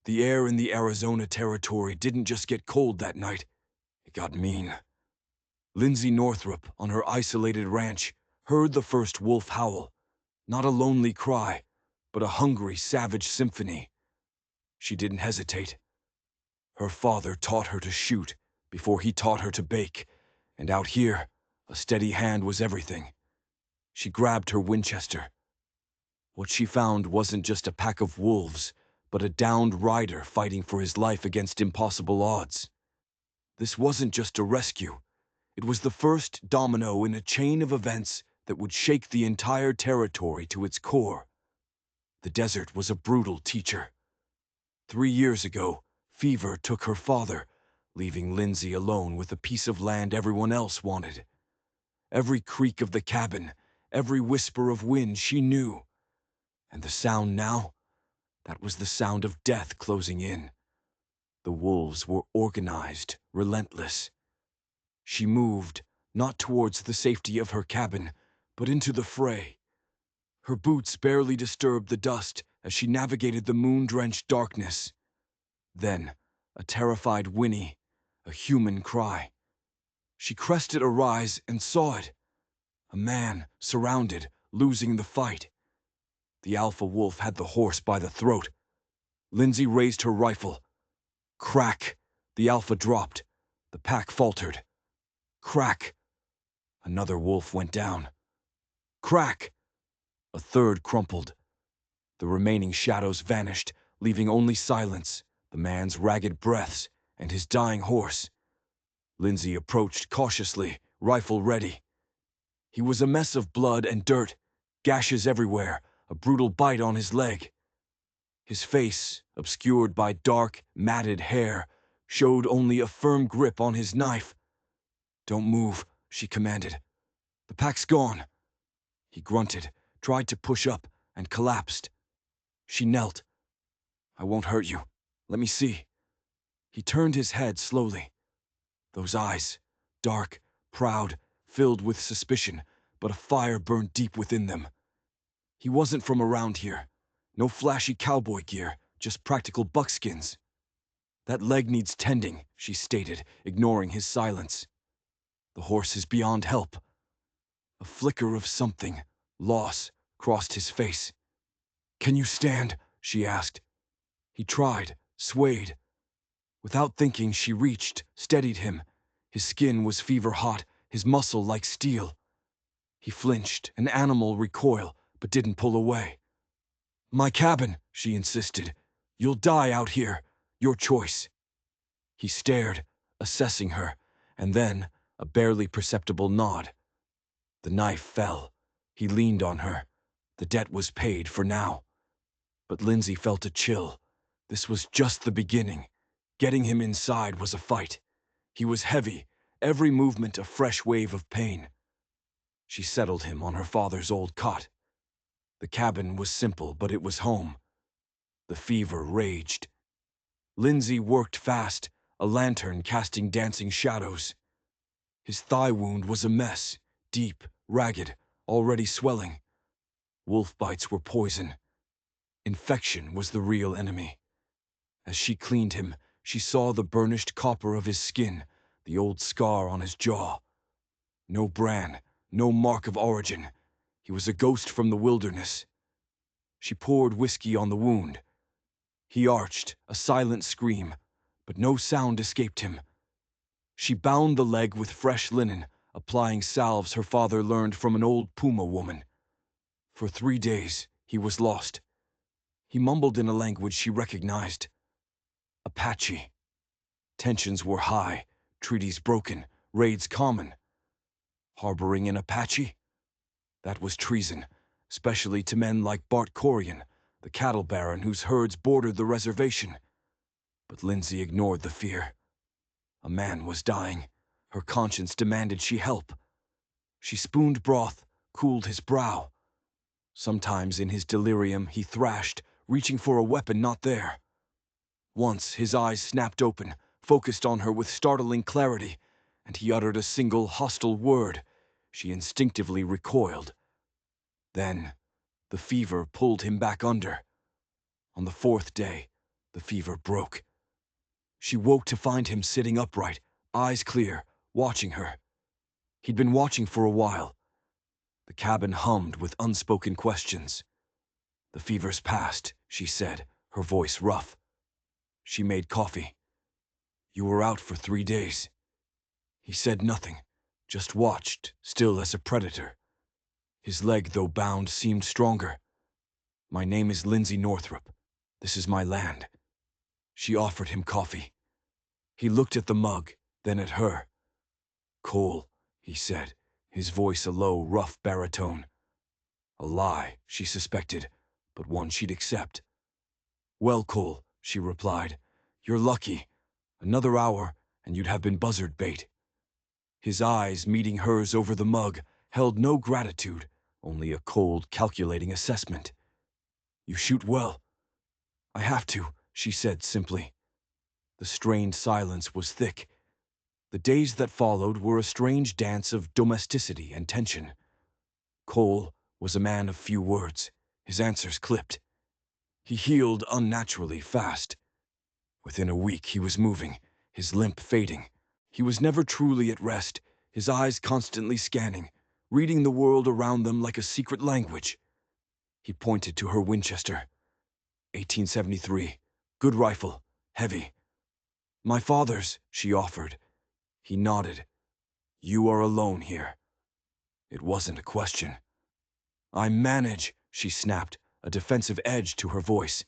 The air in the Arizona territory didn't just get cold that night, it got mean. Lindsay Northrup, on her isolated ranch, heard the first wolf howl. Not a lonely cry, but a hungry, savage symphony. She didn't hesitate. Her father taught her to shoot before he taught her to bake, and out here, a steady hand was everything. She grabbed her Winchester. What she found wasn't just a pack of wolves, but a downed rider fighting for his life against impossible odds. This wasn't just a rescue. It was the first domino in a chain of events that would shake the entire territory to its core. The desert was a brutal teacher. 3 years ago, fever took her father, leaving Lindsay alone with a piece of land everyone else wanted. Every creak of the cabin, every whisper of wind she knew. And the sound now? That was the sound of death closing in. The wolves were organized, relentless. She moved, not towards the safety of her cabin, but into the fray. Her boots barely disturbed the dust as she navigated the moon-drenched darkness. Then, a terrified whinny, a human cry. She crested a rise and saw it. A man, surrounded, losing the fight. The alpha wolf had the horse by the throat. Lindsay raised her rifle. Crack! The alpha dropped. The pack faltered. Crack! Another wolf went down. Crack! A third crumpled. The remaining shadows vanished, leaving only silence, the man's ragged breaths, and his dying horse. Lindsay approached cautiously, rifle ready. He was a mess of blood and dirt, gashes everywhere, a brutal bite on his leg. His face, obscured by dark, matted hair, showed only a firm grip on his knife. "Don't move," she commanded. "The pack's gone." He grunted, tried to push up, and collapsed. She knelt. "I won't hurt you. Let me see." He turned his head slowly. Those eyes, dark, proud, filled with suspicion, but a fire burned deep within them. He wasn't from around here. No flashy cowboy gear, just practical buckskins. "That leg needs tending," she stated, ignoring his silence. "The horse is beyond help." A flicker of something, loss, crossed his face. "Can you stand?" she asked. He tried, swayed. Without thinking, she reached, steadied him. His skin was fever hot, his muscle like steel. He flinched, an animal recoil, but didn't pull away. "My cabin," she insisted. "You'll die out here. Your choice." He stared, assessing her, and then a barely perceptible nod. The knife fell. He leaned on her. The debt was paid for now. But Lindsay felt a chill. This was just the beginning. Getting him inside was a fight. He was heavy, every movement a fresh wave of pain. She settled him on her father's old cot. The cabin was simple, but it was home. The fever raged. Lindsay worked fast, a lantern casting dancing shadows. His thigh wound was a mess, deep, ragged, already swelling. Wolf bites were poison. Infection was the real enemy. As she cleaned him, she saw the burnished copper of his skin, the old scar on his jaw. No brand, no mark of origin. He was a ghost from the wilderness. She poured whiskey on the wound. He arched, a silent scream, but no sound escaped him. She bound the leg with fresh linen, applying salves her father learned from an old Puma woman. For 3 days, he was lost. He mumbled in a language she recognized. Apache. Tensions were high, treaties broken, raids common. Harboring an Apache? That was treason, especially to men like Bart Corian, the cattle baron whose herds bordered the reservation. But Lindsay ignored the fear. A man was dying. Her conscience demanded she help. She spooned broth, cooled his brow. Sometimes in his delirium he thrashed, reaching for a weapon not there. Once his eyes snapped open, focused on her with startling clarity, and he uttered a single hostile word. She instinctively recoiled. Then, the fever pulled him back under. On the 4th day, The fever broke. She woke to find him sitting upright, eyes clear, watching her. He'd been watching for a while. The cabin hummed with unspoken questions. "The fever's past," she said, her voice rough. She made coffee. "You were out for 3 days." He said nothing, just watched, still as a predator. His leg, though bound, seemed stronger. "My name is Lindsay Northrop. This is my land." She offered him coffee. He looked at the mug, then at her. "Cole," he said, his voice a low, rough baritone. A lie, she suspected, but one she'd accept. "Well, Cole," she replied, "you're lucky. Another hour, and you'd have been buzzard bait." His eyes, meeting hers over the mug, held no gratitude, only a cold, calculating assessment. "You shoot well." "I have to," she said simply. The strained silence was thick. The days that followed were a strange dance of domesticity and tension. Cole was a man of few words, his answers clipped. He healed unnaturally fast. Within a week he was moving, his limp fading. He was never truly at rest, his eyes constantly scanning, reading the world around them like a secret language. He pointed to her Winchester. 1873. Good rifle. Heavy. "My father's," she offered. He nodded. "You are alone here." It wasn't a question. "I manage," she snapped, a defensive edge to her voice.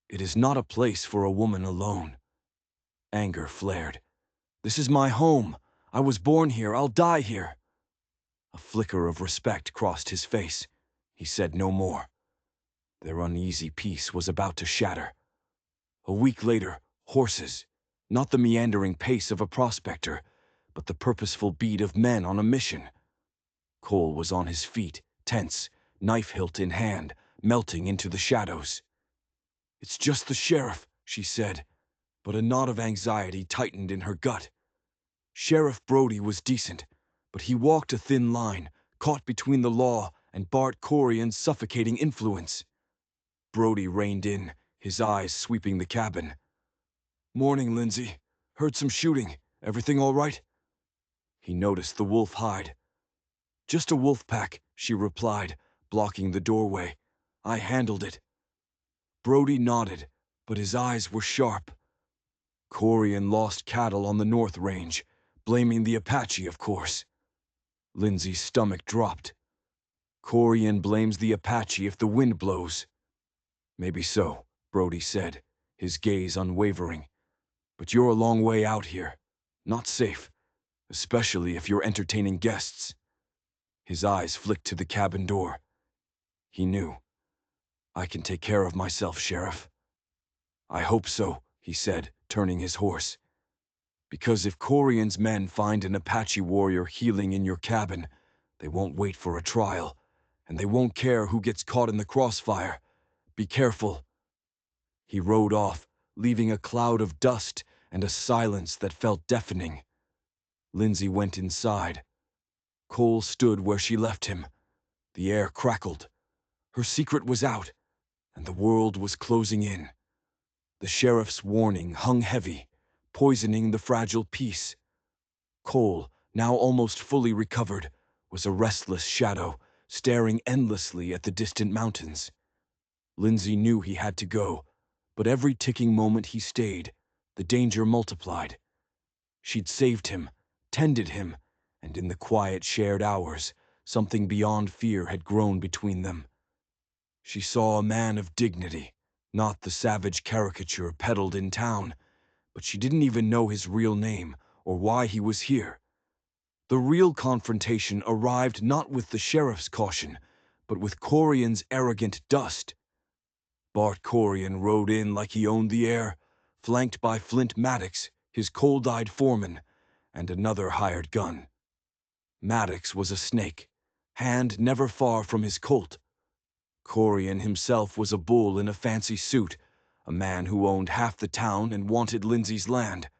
"It is not a place for a woman alone." Anger flared. "This is my home. I was born here. I'll die here." A flicker of respect crossed his face. He said no more. Their uneasy peace was about to shatter. A week later, horses. Not the meandering pace of a prospector, but the purposeful beat of men on a mission. Cole was on his feet, tense, knife hilt in hand, melting into the shadows. "It's just the sheriff," she said, but a knot of anxiety tightened in her gut. Sheriff Brody was decent, but he walked a thin line, caught between the law and Bart Corian's suffocating influence. Brody reined in, his eyes sweeping the cabin. "Morning, Lindsay. Heard some shooting. Everything all right?" He noticed the wolf hide. "Just a wolf pack," she replied, blocking the doorway. "I handled it." Brody nodded, but his eyes were sharp. "Corian lost cattle on the North Range, blaming the Apache, of course." Lindsay's stomach dropped. "Corian blames the Apache if the wind blows." "Maybe so," Brody said, his gaze unwavering. "But you're a long way out here. Not safe, especially if you're entertaining guests." His eyes flicked to the cabin door. He knew. "I can take care of myself, Sheriff." "I hope so," he said, turning his horse. "Because if Corian's men find an Apache warrior healing in your cabin, they won't wait for a trial, and they won't care who gets caught in the crossfire. Be careful." He rode off, leaving a cloud of dust and a silence that felt deafening. Lindsay went inside. Cole stood where she left him. The air crackled. Her secret was out, and the world was closing in. The sheriff's warning hung heavy, poisoning the fragile peace. Cole, now almost fully recovered, was a restless shadow, staring endlessly at the distant mountains. Lindsay knew he had to go, but every ticking moment he stayed, the danger multiplied. She'd saved him, tended him, and in the quiet shared hours, something beyond fear had grown between them. She saw a man of dignity, not the savage caricature peddled in town, but she didn't even know his real name or why he was here. The real confrontation arrived not with the sheriff's caution, but with Corian's arrogant dust. Bart Corian rode in like he owned the air, flanked by Flint Maddox, his cold-eyed foreman, and another hired gun. Maddox was a snake, hand never far from his Colt. Corian himself was a bull in a fancy suit, a man who owned half the town and wanted Lindsay's land.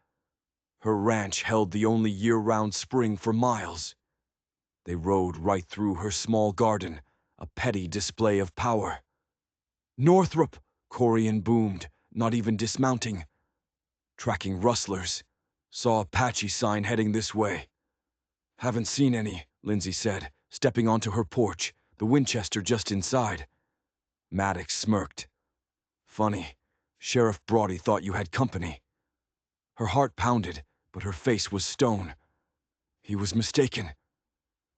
Her ranch held the only year-round spring for miles. They rode right through her small garden, a petty display of power. "Northrop!" Corian boomed, not even dismounting. Tracking rustlers. Saw Apache sign heading this way. Haven't seen any, Lindsay said, stepping onto her porch, the Winchester just inside. Maddox smirked. Funny, Sheriff Brodie thought you had company. Her heart pounded, but her face was stone. He was mistaken.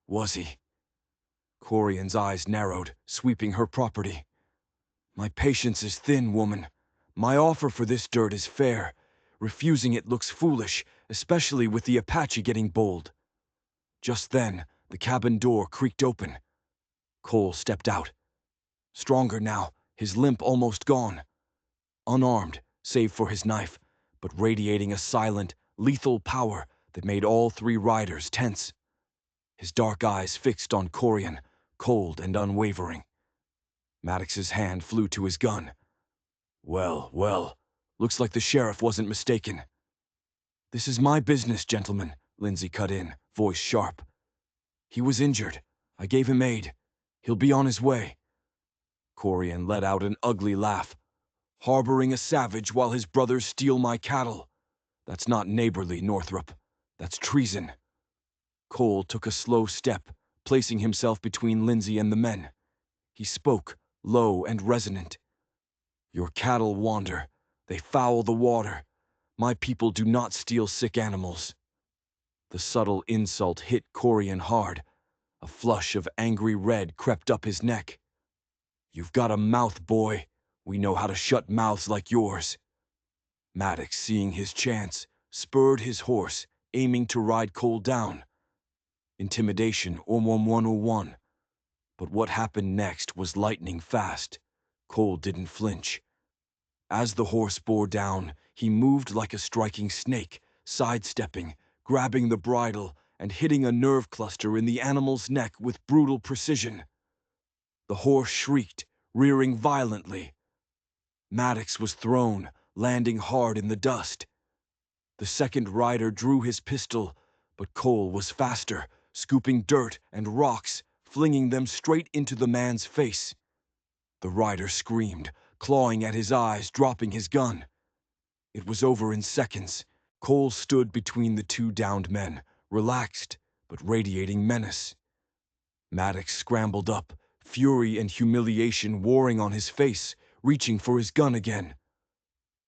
Was he? Corian's eyes narrowed, sweeping her property. My patience is thin, woman. My offer for this dirt is fair. Refusing it looks foolish, especially with the Apache getting bold. Just then, the cabin door creaked open. Cole stepped out. Stronger now, his limp almost gone. Unarmed, save for his knife, but radiating a silent, lethal power that made all three riders tense. His dark eyes fixed on Corian, cold and unwavering. Maddox's hand flew to his gun. Well, well, looks like the sheriff wasn't mistaken. This is my business, gentlemen, Lindsay cut in, voice sharp. He was injured. I gave him aid. He'll be on his way. Corian let out an ugly laugh. Harboring a savage while his brothers steal my cattle. That's not neighborly, Northrop. That's treason. Cole took a slow step, placing himself between Lindsay and the men. He spoke, low and resonant. Your cattle wander. They foul the water. My people do not steal sick animals. The subtle insult hit Corian hard. A flush of angry red crept up his neck. You've got a mouth, boy. We know how to shut mouths like yours. Maddox, seeing his chance, spurred his horse, aiming to ride Cole down. Intimidation, or 101. But what happened next was lightning fast. Cole didn't flinch. As the horse bore down, he moved like a striking snake, sidestepping, grabbing the bridle, and hitting a nerve cluster in the animal's neck with brutal precision. The horse shrieked, rearing violently. Maddox was thrown, landing hard in the dust. The second rider drew his pistol, but Cole was faster, scooping dirt and rocks, flinging them straight into the man's face. The rider screamed, clawing at his eyes, dropping his gun. It was over in seconds. Cole stood between the two downed men, relaxed, but radiating menace. Maddox scrambled up, fury and humiliation warring on his face, reaching for his gun again.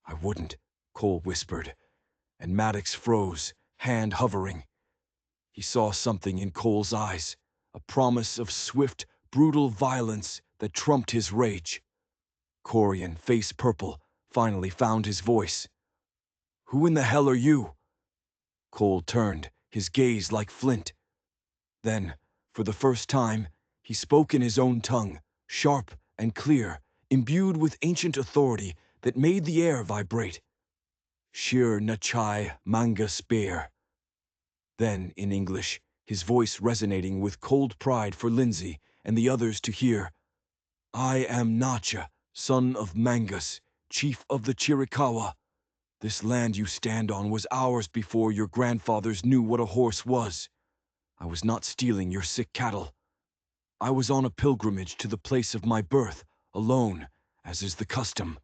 I wouldn't, Cole whispered, and Maddox froze, hand hovering. He saw something in Cole's eyes, a promise of swift, brutal violence that trumped his rage. Corian, face purple, finally found his voice. Who in the hell are you? Cole turned, his gaze like flint. Then, for the first time, he spoke in his own tongue, sharp and clear, imbued with ancient authority that made the air vibrate. Shir Nachai Manga Spear. Then, in English, his voice resonating with cold pride for Lindsay and the others to hear, I am Nacha, son of Mangus, chief of the Chiricahua. This land you stand on was ours before your grandfathers knew what a horse was. I was not stealing your sick cattle. I was on a pilgrimage to the place of my birth, alone, as is the custom.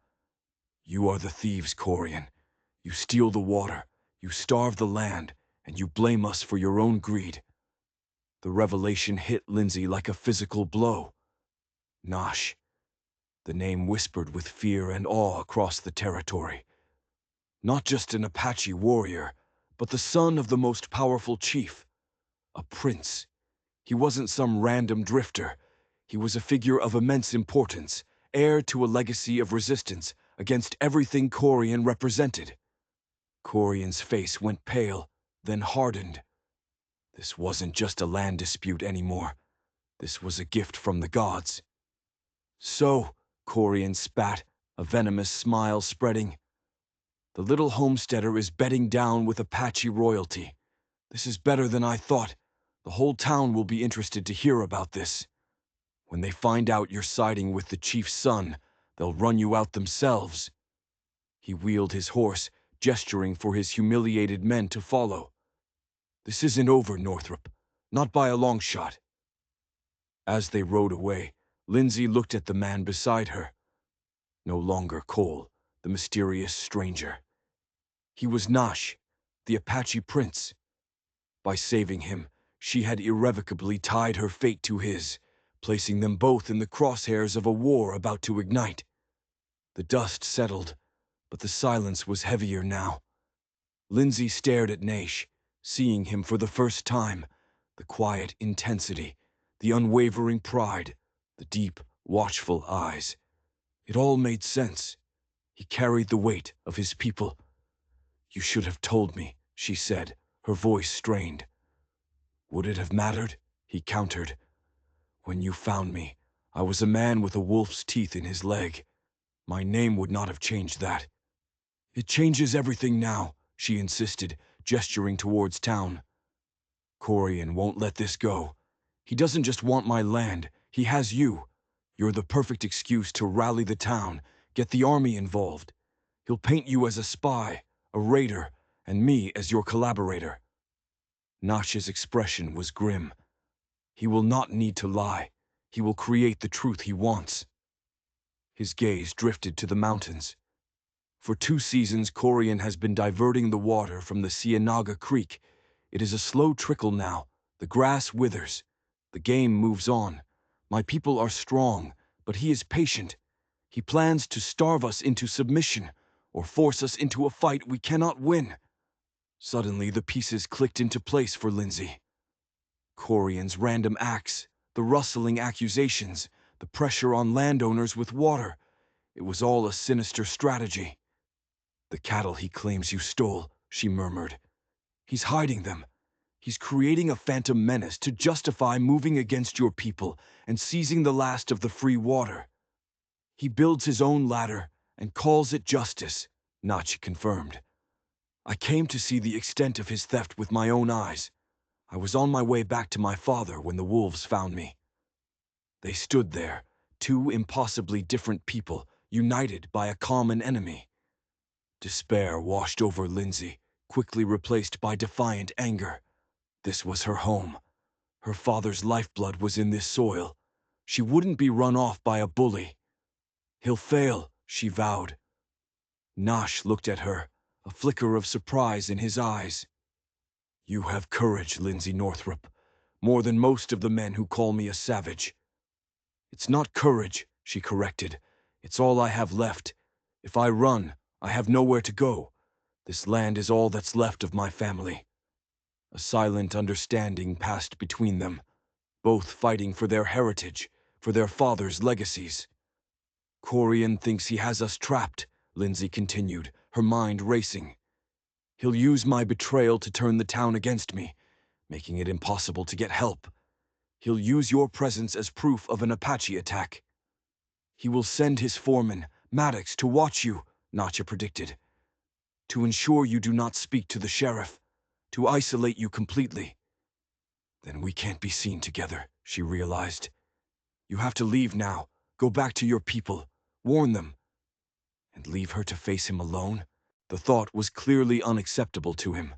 You are the thieves, Corian. You steal the water, you starve the land, and you blame us for your own greed. The revelation hit Lindsay like a physical blow. Nosh. The name whispered with fear and awe across the territory. Not just an Apache warrior, but the son of the most powerful chief. A prince. He wasn't some random drifter. He was a figure of immense importance, heir to a legacy of resistance against everything Corian represented. Corian's face went pale, then hardened. This wasn't just a land dispute anymore. This was a gift from the gods. So, Corian spat, a venomous smile spreading. The little homesteader is bedding down with Apache royalty. This is better than I thought. The whole town will be interested to hear about this. When they find out you're siding with the chief's son, they'll run you out themselves. He wheeled his horse, gesturing for his humiliated men to follow. This isn't over, Northrop. Not by a long shot. As they rode away, Lindsay looked at the man beside her. No longer Cole, the mysterious stranger. He was Nash, the Apache prince. By saving him, she had irrevocably tied her fate to his, placing them both in the crosshairs of a war about to ignite. The dust settled, but the silence was heavier now. Lindsay stared at Nash, seeing him for the first time, the quiet intensity, the unwavering pride, the deep, watchful eyes. It all made sense. He carried the weight of his people. "You should have told me," she said, her voice strained. "Would it have mattered?" he countered. "When you found me, I was a man with a wolf's teeth in his leg. My name would not have changed that." "It changes everything now," she insisted, gesturing towards town. "Corian won't let this go. He doesn't just want my land, he has you. You're the perfect excuse to rally the town, get the army involved. He'll paint you as a spy, a raider, and me as your collaborator." Nash's expression was grim. "He will not need to lie. He will create the truth he wants." His gaze drifted to the mountains. For 2 seasons, Corian has been diverting the water from the Ciénaga Creek. It is a slow trickle now. The grass withers. The game moves on. My people are strong, but he is patient. He plans to starve us into submission, or force us into a fight we cannot win. Suddenly, the pieces clicked into place for Lindsay. Corian's random acts, the rustling accusations, the pressure on landowners with water. It was all a sinister strategy. "The cattle he claims you stole," she murmured. "He's hiding them. He's creating a phantom menace to justify moving against your people and seizing the last of the free water. He builds his own ladder and calls it justice," Nachi confirmed. "I came to see the extent of his theft with my own eyes. I was on my way back to my father when the wolves found me." They stood there, 2 impossibly different people, united by a common enemy. Despair washed over Lindsay, quickly replaced by defiant anger. This was her home. Her father's lifeblood was in this soil. She wouldn't be run off by a bully. "He'll fail," she vowed. Nash looked at her, a flicker of surprise in his eyes. "You have courage, Lindsay Northrop, more than most of the men who call me a savage." "It's not courage," she corrected. "It's all I have left. If I run, I have nowhere to go. This land is all that's left of my family." A silent understanding passed between them, both fighting for their heritage, for their father's legacies. "Corian thinks he has us trapped," Lindsay continued, her mind racing. "He'll use my betrayal to turn the town against me, making it impossible to get help. He'll use your presence as proof of an Apache attack. He will send his foreman, Maddox, to watch you," Natcha predicted, "to ensure you do not speak to the sheriff, to isolate you completely." "Then we can't be seen together," she realized. "You have to leave now, go back to your people, warn them." And leave her to face him alone? The thought was clearly unacceptable to him.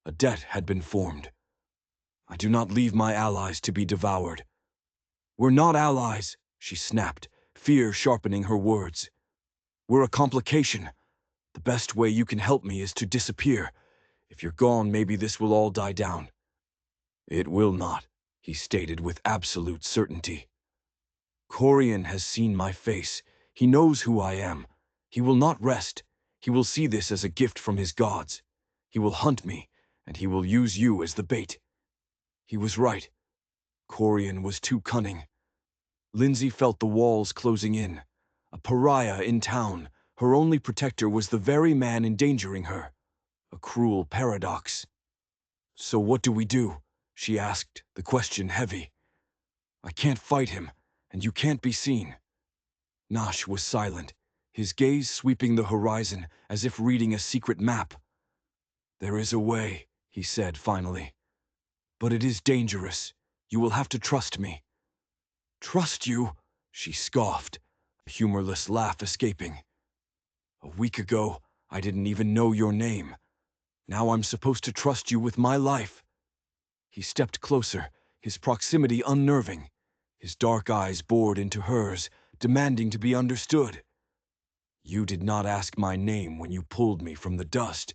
A debt had been formed. "I do not leave my allies to be devoured." "We're not allies," she snapped, fear sharpening her words. "We're a complication. The best way you can help me is to disappear. If you're gone, maybe this will all die down." "It will not," he stated with absolute certainty. "Corian has seen my face. He knows who I am. He will not rest. He will see this as a gift from his gods. He will hunt me, and he will use you as the bait." He was right. Corian was too cunning. Lindsay felt the walls closing in. A pariah in town, her only protector was the very man endangering her. A cruel paradox. "So what do we do?" she asked, the question heavy. "I can't fight him, and you can't be seen." Nash was silent, his gaze sweeping the horizon as if reading a secret map. "There is a way," he said finally. "But it is dangerous. You will have to trust me." "Trust you?" she scoffed, a humorless laugh escaping. "A week ago, I didn't even know your name. Now I'm supposed to trust you with my life." He stepped closer, his proximity unnerving. His dark eyes bored into hers, demanding to be understood. You did not ask my name when you pulled me from the dust.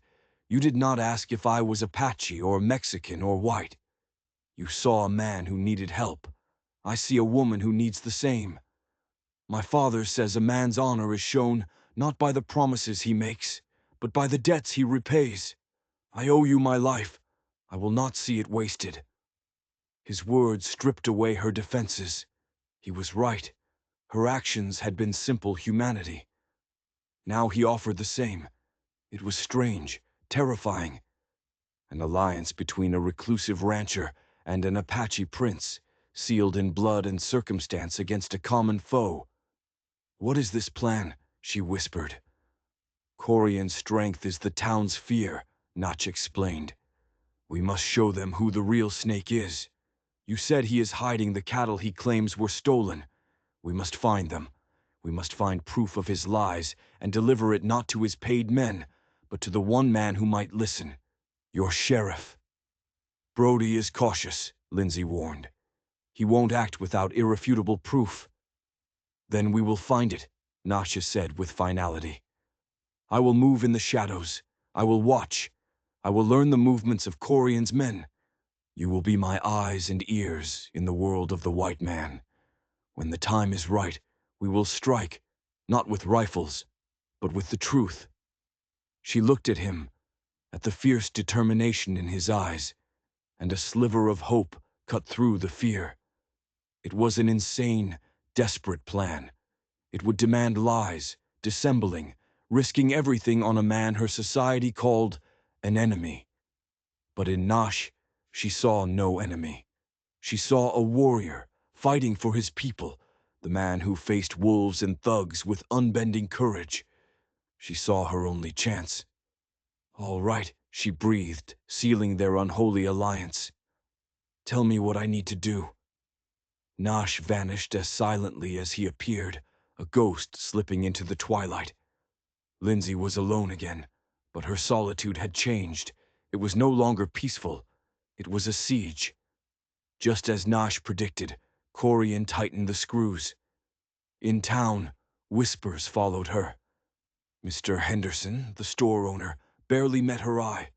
You did not ask if I was Apache or Mexican or white. You saw a man who needed help. I see a woman who needs the same. My father says a man's honor is shown not by the promises he makes, but by the debts he repays. I owe you my life. I will not see it wasted." His words stripped away her defenses. He was right. Her actions had been simple humanity. Now he offered the same. It was strange, terrifying. An alliance between a reclusive rancher and an Apache prince, sealed in blood and circumstance against a common foe. "What is this plan?" she whispered. "Corian's strength is the town's fear," Notch explained. "We must show them who the real snake is. You said he is hiding the cattle he claims were stolen. We must find them. We must find proof of his lies and deliver it not to his paid men, but to the one man who might listen. Your sheriff." "Brody is cautious," Lindsay warned. "He won't act without irrefutable proof." "Then we will find it," Nasha said with finality. "I will move in the shadows. I will watch. I will learn the movements of Corian's men. You will be my eyes and ears in the world of the white man. When the time is right, we will strike, not with rifles, but with the truth." She looked at him, at the fierce determination in his eyes, and a sliver of hope cut through the fear. It was an insane, desperate plan. It would demand lies, dissembling, risking everything on a man her society called an enemy. But in Nash, she saw no enemy. She saw a warrior fighting for his people, the man who faced wolves and thugs with unbending courage. She saw her only chance. "All right," she breathed, sealing their unholy alliance. "Tell me what I need to do." Nash vanished as silently as he appeared, a ghost slipping into the twilight. Lindsay was alone again, but her solitude had changed. It was no longer peaceful. It was a siege. Just as Nash predicted, Corian tightened the screws. In town, whispers followed her. Mr. Henderson, the store owner, barely met her eye.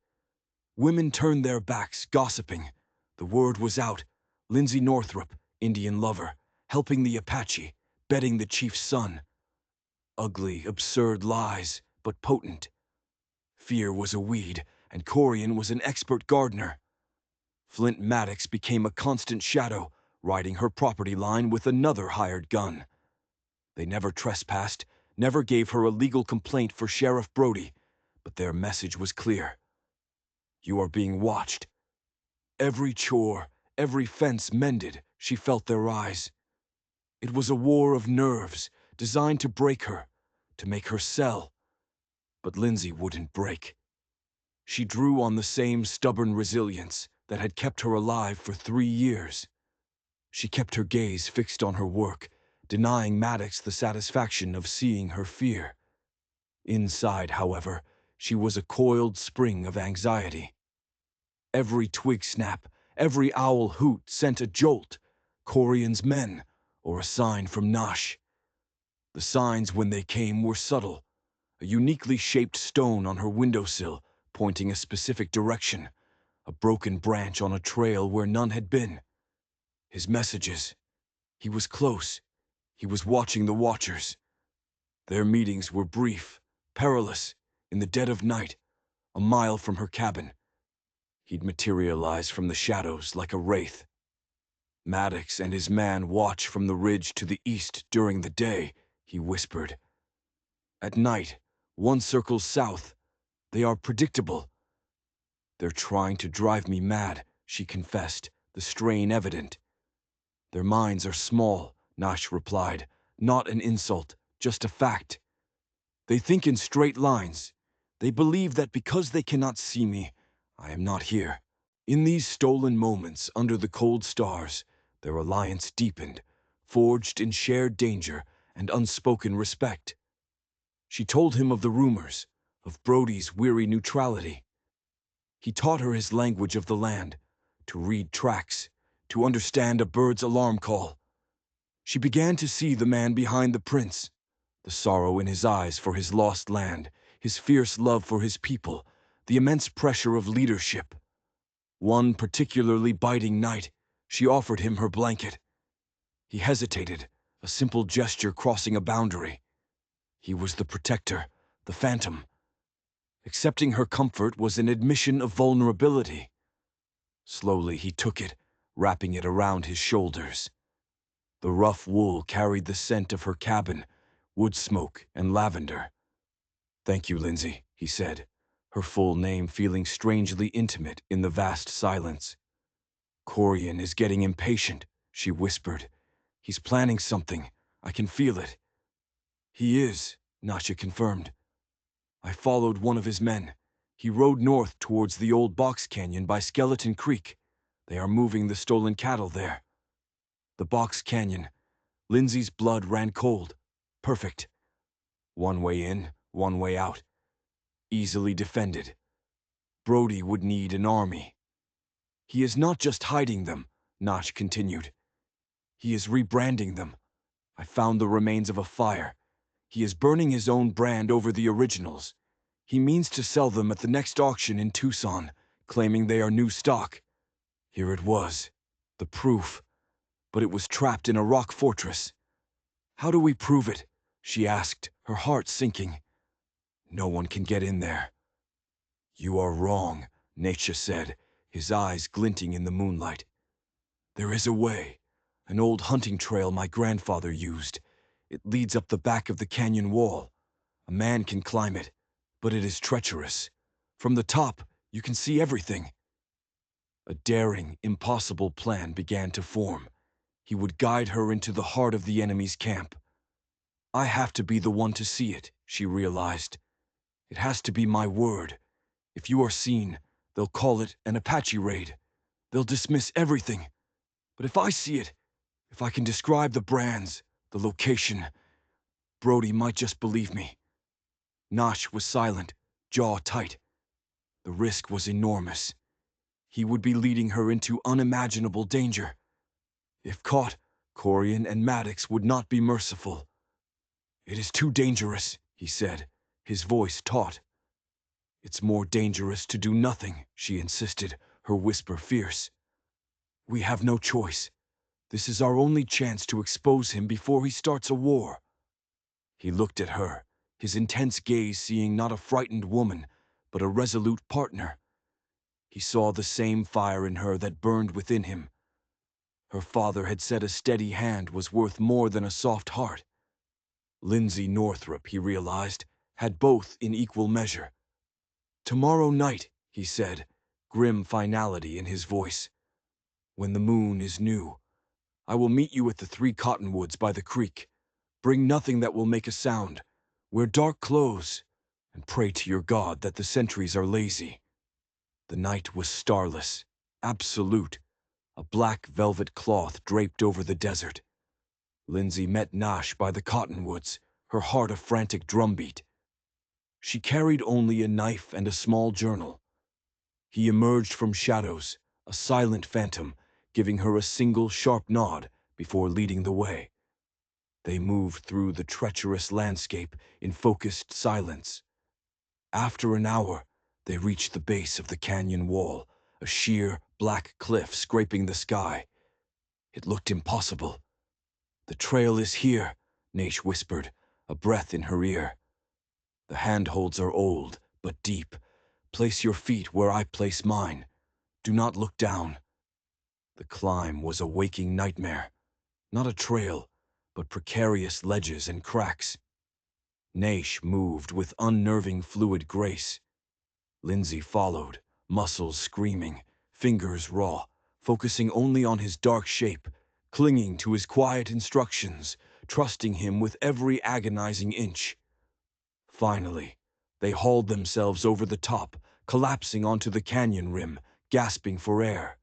Women turned their backs, gossiping. The word was out. Lindsay Northrop, Indian lover, helping the Apache, bedding the chief's son. Ugly, absurd lies, but potent. Fear was a weed, and Corian was an expert gardener. Flint Maddox became a constant shadow, riding her property line with another hired gun. They never trespassed, never gave her a legal complaint for Sheriff Brody, but their message was clear. You are being watched. Every chore, every fence mended, she felt their eyes. It was a war of nerves, designed to break her, to make her sell. But Lindsay wouldn't break. She drew on the same stubborn resilience that had kept her alive for 3 years. She kept her gaze fixed on her work, denying Maddox the satisfaction of seeing her fear. Inside, however, she was a coiled spring of anxiety. Every twig snap, every owl hoot sent a jolt, Corian's men, or a sign from Nash. The signs when they came were subtle. A uniquely shaped stone on her windowsill, pointing a specific direction. A broken branch on a trail where none had been. His messages. He was close. He was watching the watchers. Their meetings were brief, perilous, in the dead of night, a mile from her cabin. He'd materialize from the shadows like a wraith. Maddox and his man watch from the ridge to the east during the day, he whispered. At night, one circles south. They are predictable. They're trying to drive me mad, she confessed, the strain evident. Their minds are small, Nash replied, not an insult, just a fact. They think in straight lines. They believe that because they cannot see me, I am not here. In these stolen moments under the cold stars, their alliance deepened, forged in shared danger and unspoken respect. She told him of the rumors, of Brody's weary neutrality. He taught her his language of the land, to read tracks, to understand a bird's alarm call. She began to see the man behind the prince, The sorrow in his eyes for his lost land, his fierce love for his people, the immense pressure of leadership. One particularly biting night, she offered him her blanket. He hesitated, a simple gesture crossing a boundary. He was the protector, the phantom. Accepting her comfort was an admission of vulnerability. Slowly he took it, wrapping it around his shoulders. The rough wool carried the scent of her cabin, wood smoke and lavender. "Thank you, Lindsay," he said, her full name feeling strangely intimate in the vast silence. "Corian is getting impatient," she whispered. "He's planning something. I can feel it." "He is," Nasha confirmed. "I followed one of his men. He rode north towards the old box canyon by Skeleton Creek. They are moving the stolen cattle there." The box canyon. Lindsay's blood ran cold. Perfect. One way in, one way out. Easily defended. Brody would need an army. "He is not just hiding them," Notch continued. "He is rebranding them. I found the remains of a fire. He is burning his own brand over the originals. He means to sell them at the next auction in Tucson, claiming they are new stock." Here it was. The proof. But it was trapped in a rock fortress. "How do we prove it?" she asked, her heart sinking. "No one can get in there." "You are wrong," Nietzsche said, his eyes glinting in the moonlight. "There is a way. An old hunting trail my grandfather used. It leads up the back of the canyon wall. A man can climb it, but it is treacherous. From the top, you can see everything." A daring, impossible plan began to form. He would guide her into the heart of the enemy's camp. "I have to be the one to see it," she realized. "It has to be my word. If you are seen, they'll call it an Apache raid. They'll dismiss everything. But if I see it, if I can describe the brands, the location, Brody might just believe me." Nosh was silent, jaw tight. The risk was enormous. He would be leading her into unimaginable danger. If caught, Corian and Maddox would not be merciful. "It is too dangerous," he said, his voice taut. "It's more dangerous to do nothing," she insisted, her whisper fierce. "We have no choice. This is our only chance to expose him before he starts a war." He looked at her, his intense gaze seeing not a frightened woman, but a resolute partner. He saw the same fire in her that burned within him. Her father had said a steady hand was worth more than a soft heart. Lindsay Northrop, he realized, had both in equal measure. "Tomorrow night," he said, grim finality in his voice. "When the moon is new, I will meet you at the 3 cottonwoods by the creek. Bring nothing that will make a sound. Wear dark clothes, and pray to your God that the sentries are lazy." The night was starless, absolute, a black velvet cloth draped over the desert. Lindsay met Nash by the cottonwoods, her heart a frantic drumbeat. She carried only a knife and a small journal. He emerged from shadows, a silent phantom, giving her a single sharp nod before leading the way. They moved through the treacherous landscape in focused silence. After an hour, they reached the base of the canyon wall, a sheer, black cliff scraping the sky. It looked impossible. "The trail is here," Nash whispered, a breath in her ear. "The handholds are old, but deep. Place your feet where I place mine. Do not look down." The climb was a waking nightmare. Not a trail, but precarious ledges and cracks. Nash moved with unnerving fluid grace. Lindsay followed, muscles screaming, fingers raw, focusing only on his dark shape, clinging to his quiet instructions, trusting him with every agonizing inch. Finally, they hauled themselves over the top, collapsing onto the canyon rim, gasping for air.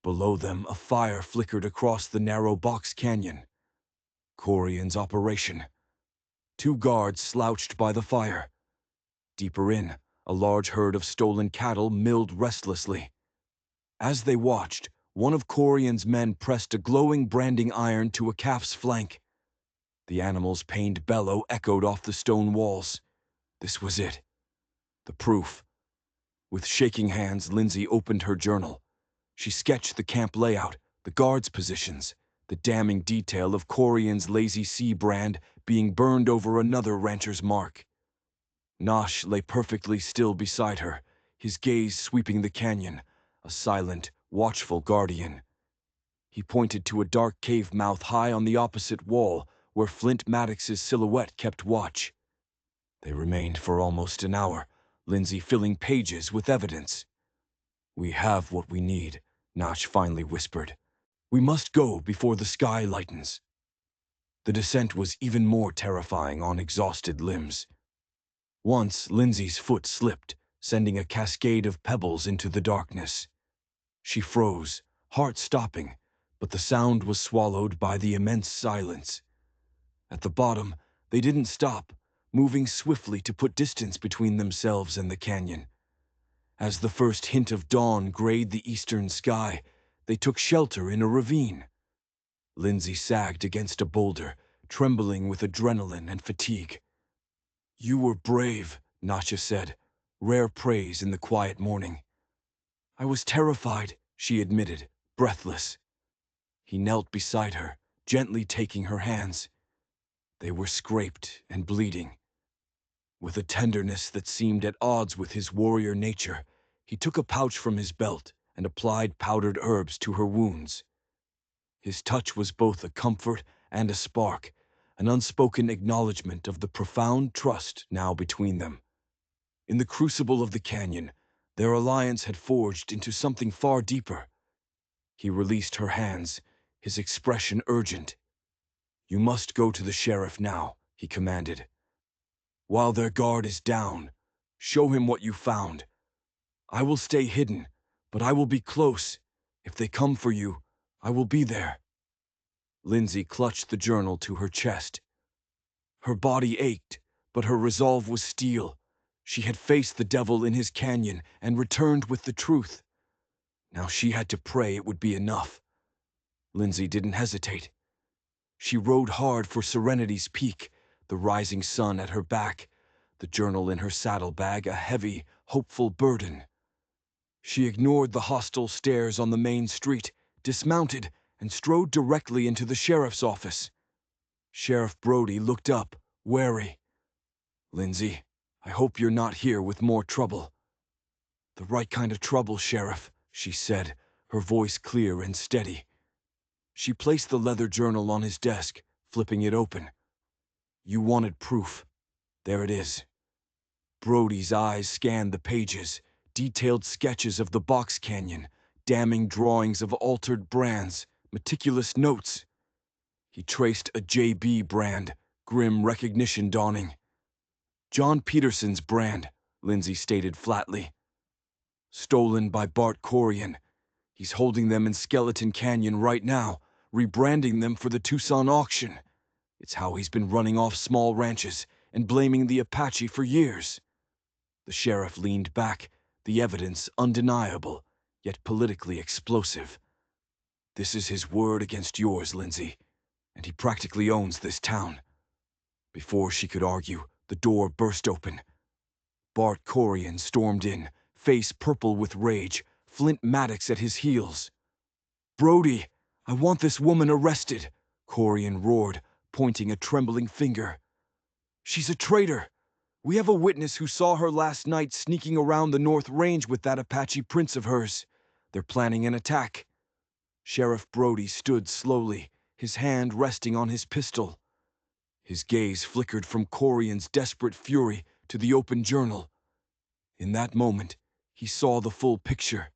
Below them, a fire flickered across the narrow box canyon. Corian's operation. 2 guards slouched by the fire. Deeper in, a large herd of stolen cattle milled restlessly. As they watched, one of Corian's men pressed a glowing branding iron to a calf's flank. The animal's pained bellow echoed off the stone walls. This was it. The proof. With shaking hands, Lindsay opened her journal. She sketched the camp layout, the guards' positions, the damning detail of Corian's Lazy Sea brand being burned over another rancher's mark. Nosh lay perfectly still beside her, his gaze sweeping the canyon, a silent, watchful guardian. He pointed to a dark cave mouth high on the opposite wall, where Flint Maddox's silhouette kept watch. They remained for almost an hour, Lindsay filling pages with evidence. "We have what we need," Nosh finally whispered. "We must go before the sky lightens." The descent was even more terrifying on exhausted limbs. Once, Lindsay's foot slipped, sending a cascade of pebbles into the darkness. She froze, heart stopping, but the sound was swallowed by the immense silence. At the bottom, they didn't stop, moving swiftly to put distance between themselves and the canyon. As the first hint of dawn grayed the eastern sky, they took shelter in a ravine. Lindsay sagged against a boulder, trembling with adrenaline and fatigue. "You were brave," Nasha said, rare praise in the quiet morning. "I was terrified," she admitted, breathless. He knelt beside her, gently taking her hands. They were scraped and bleeding. With a tenderness that seemed at odds with his warrior nature, he took a pouch from his belt and applied powdered herbs to her wounds. His touch was both a comfort and a spark, an unspoken acknowledgement of the profound trust now between them. In the crucible of the canyon, their alliance had forged into something far deeper. He released her hands, his expression urgent. "You must go to the sheriff now," he commanded. "While their guard is down, show him what you found. I will stay hidden, but I will be close. If they come for you, I will be there." Lindsay clutched the journal to her chest. Her body ached, but her resolve was steel. She had faced the devil in his canyon and returned with the truth. Now she had to pray it would be enough. Lindsay didn't hesitate. She rode hard for Serenity's Peak, the rising sun at her back, the journal in her saddlebag a heavy, hopeful burden. She ignored the hostile stares on the main street, dismounted, and strode directly into the sheriff's office. Sheriff Brody looked up, wary. "Lindsay, I hope you're not here with more trouble." "The right kind of trouble, Sheriff," she said, her voice clear and steady. She placed the leather journal on his desk, flipping it open. "You wanted proof. There it is." Brody's eyes scanned the pages, detailed sketches of the box canyon, damning drawings of altered brands, meticulous notes. He traced a JB brand, grim recognition dawning. "John Peterson's brand," Lindsay stated flatly. "Stolen by Bart Corian. He's holding them in Skeleton Canyon right now, rebranding them for the Tucson auction. It's how he's been running off small ranches and blaming the Apache for years." The sheriff leaned back, the evidence undeniable, yet politically explosive. "This is his word against yours, Lindsay, and he practically owns this town." Before she could argue, the door burst open. Bart Corian stormed in, face purple with rage, Flint Maddox at his heels. "Brody, I want this woman arrested," Corian roared, pointing a trembling finger. "She's a traitor. We have a witness who saw her last night sneaking around the North Range with that Apache prince of hers. They're planning an attack." Sheriff Brody stood slowly, his hand resting on his pistol. His gaze flickered from Corian's desperate fury to the open journal. In that moment, he saw the full picture.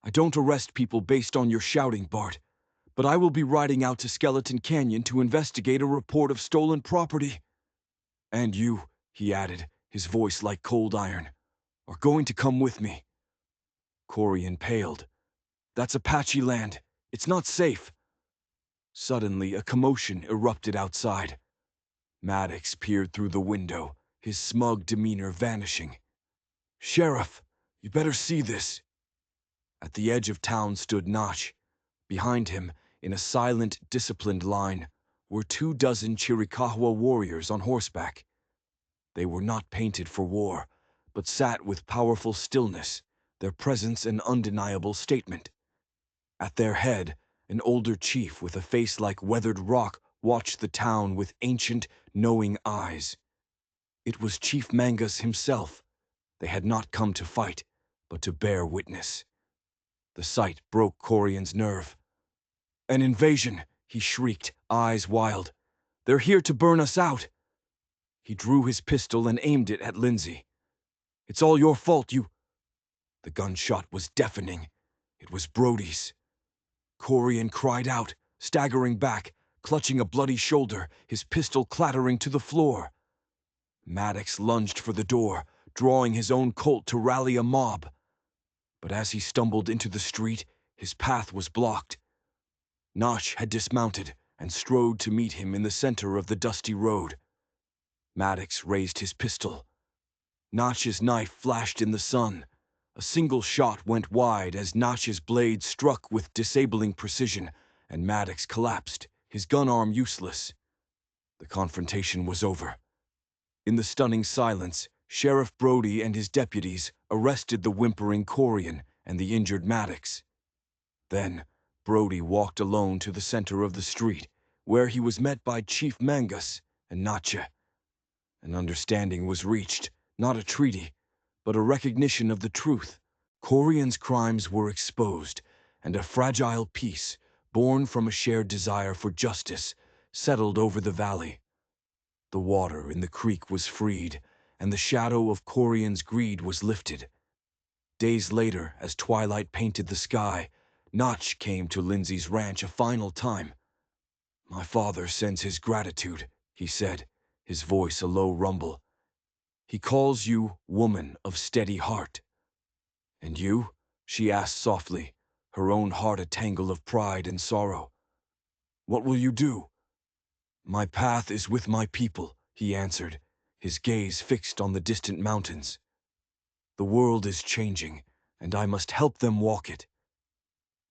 "I don't arrest people based on your shouting, Bart, but I will be riding out to Skeleton Canyon to investigate a report of stolen property. And you," he added, his voice like cold iron, "are going to come with me." Corian paled. "That's Apache land. It's not safe." Suddenly, a commotion erupted outside. Maddox peered through the window, his smug demeanor vanishing. "Sheriff, you better see this." At the edge of town stood Notch. Behind him, in a silent, disciplined line, were 24 Chiricahua warriors on horseback. They were not painted for war, but sat with powerful stillness, their presence an undeniable statement. At their head, an older chief with a face like weathered rock watched the town with ancient, knowing eyes. It was Chief Mangus himself. They had not come to fight, but to bear witness. The sight broke Corian's nerve. "An invasion!" he shrieked, eyes wild. "They're here to burn us out!" He drew his pistol and aimed it at Lindsay. "It's all your fault, you—" The gunshot was deafening. It was Brody's. Corian cried out, staggering back, clutching a bloody shoulder, his pistol clattering to the floor. Maddox lunged for the door, drawing his own Colt to rally a mob. But as he stumbled into the street, his path was blocked. Notch had dismounted and strode to meet him in the center of the dusty road. Maddox raised his pistol. Notch's knife flashed in the sun. A single shot went wide as Notch's blade struck with disabling precision, and Maddox collapsed, his gun arm useless. The confrontation was over. In the stunning silence, Sheriff Brody and his deputies arrested the whimpering Corian and the injured Maddox. Then, Brody walked alone to the center of the street, where he was met by Chief Mangus and Natcha. An understanding was reached, not a treaty, but a recognition of the truth. Corian's crimes were exposed, and a fragile peace, born from a shared desire for justice, settled over the valley. The water in the creek was freed, and the shadow of Corian's greed was lifted. Days later, as twilight painted the sky, Notch came to Lindsay's ranch a final time. "My father sends his gratitude," he said, his voice a low rumble. "He calls you woman of steady heart." "And you?" she asked softly, her own heart a tangle of pride and sorrow. "What will you do?" "My path is with my people," he answered, his gaze fixed on the distant mountains. "The world is changing, and I must help them walk it."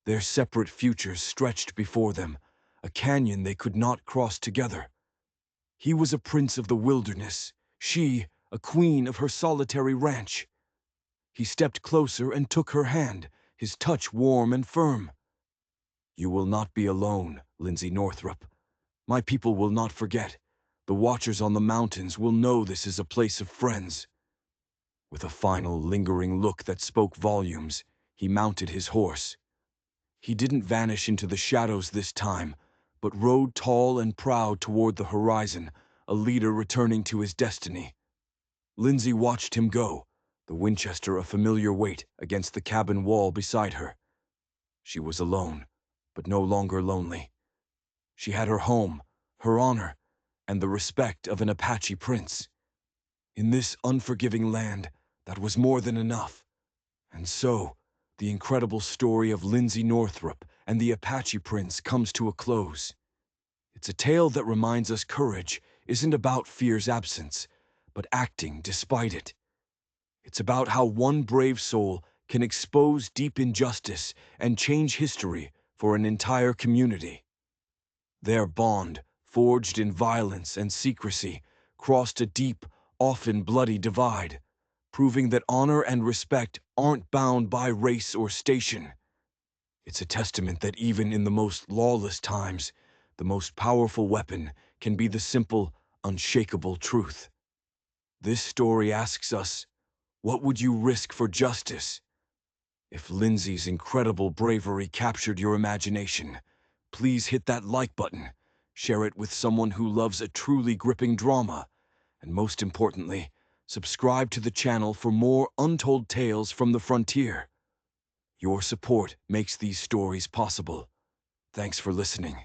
Their separate futures stretched before them, a canyon they could not cross together. He was a prince of the wilderness, she a queen of her solitary ranch. He stepped closer and took her hand, his touch warm and firm. "You will not be alone, Lindsay Northrup. My people will not forget. The watchers on the mountains will know this is a place of friends." With a final, lingering look that spoke volumes, he mounted his horse. He didn't vanish into the shadows this time, but rode tall and proud toward the horizon, a leader returning to his destiny. Lindsay watched him go, the Winchester a familiar weight against the cabin wall beside her. She was alone, but no longer lonely. She had her home, her honor, and the respect of an Apache prince. In this unforgiving land, that was more than enough. And so, the incredible story of Lindsay Northrup and the Apache prince comes to a close. It's a tale that reminds us courage isn't about fear's absence, but acting despite it. It's about how one brave soul can expose deep injustice and change history for an entire community. Their bond, forged in violence and secrecy, crossed a deep, often bloody divide, proving that honor and respect aren't bound by race or station. It's a testament that even in the most lawless times, the most powerful weapon can be the simple, unshakable truth. This story asks us, what would you risk for justice? If Lindsay's incredible bravery captured your imagination, please hit that like button, share it with someone who loves a truly gripping drama, and most importantly, subscribe to the channel for more untold tales from the frontier. Your support makes these stories possible. Thanks for listening.